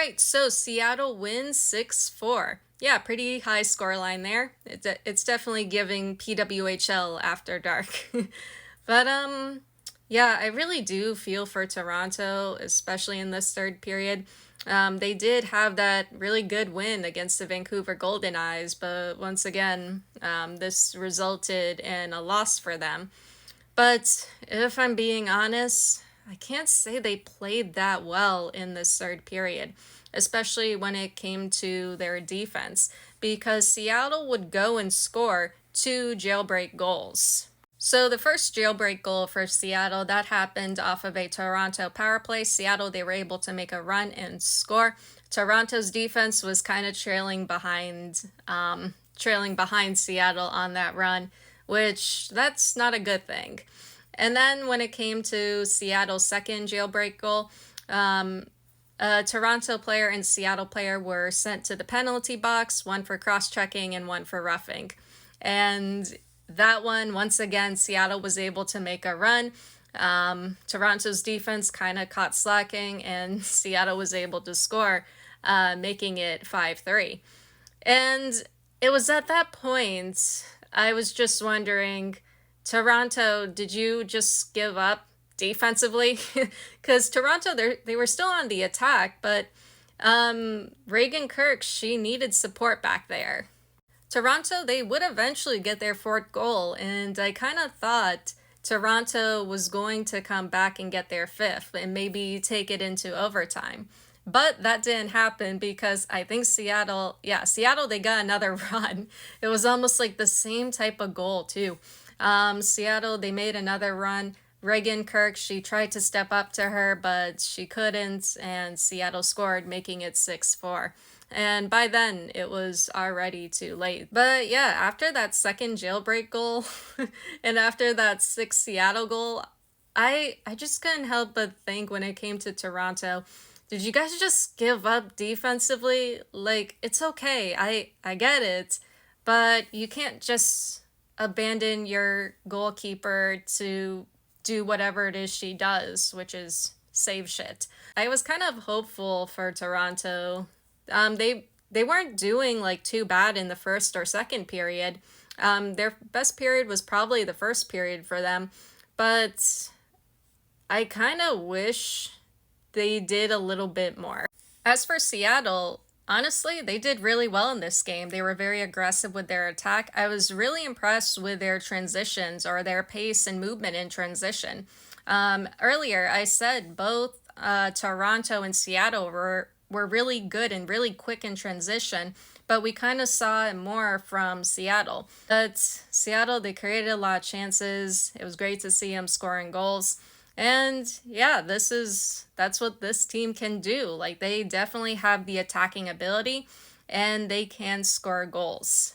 right, so Seattle wins 6-4. Yeah, pretty high scoreline there. It's definitely giving PWHL after dark. But yeah, I really do feel for Toronto, especially in this third period. They did have that really good win against the Vancouver Golden Eyes, but once again, this resulted in a loss for them. But if I'm being honest, I can't say they played that well in this third period, especially when it came to their defense, because Seattle would go and score two jailbreak goals. So the first jailbreak goal for Seattle, that happened off of a Toronto power play. Seattle, they were able to make a run and score. Toronto's defense was kind of trailing behind Seattle on that run, which that's not a good thing. And then when it came to Seattle's second jailbreak goal, a Toronto player and Seattle player were sent to the penalty box, one for cross-checking and one for roughing. And that one, once again, Seattle was able to make a run. Toronto's defense kind of caught slacking, and Seattle was able to score, making it 5-3. And it was at that point I was just wondering, Toronto, did you just give up defensively? Because Toronto, they were still on the attack, but Reagan Kirk, she needed support back there. Toronto, they would eventually get their fourth goal, and I kind of thought Toronto was going to come back and get their fifth and maybe take it into overtime. But that didn't happen because I think Seattle, they got another run. It was almost like the same type of goal, too. Seattle, they made another run. Reagan Kirk, she tried to step up to her, but she couldn't, and Seattle scored, making it 6-4. And by then, it was already too late. But yeah, after that second jailbreak goal, and after that sixth Seattle goal, I just couldn't help but think when it came to Toronto, did you guys just give up defensively? Like, it's okay, I get it, but you can't just abandon your goalkeeper to do whatever it is she does, which is save shit. I was kind of hopeful for Toronto. They weren't doing like too bad in the first or second period. Their best period was probably the first period for them, but I kind of wish they did a little bit more. As for Seattle, honestly, they did really well in this game. They were very aggressive with their attack. I was really impressed with their transitions or their pace and movement in transition. Earlier, I said both Toronto and Seattle were really good and really quick in transition, but we kind of saw it more from Seattle. But Seattle, they created a lot of chances. It was great to see them scoring goals. And yeah, that's what this team can do. Like, they definitely have the attacking ability and they can score goals.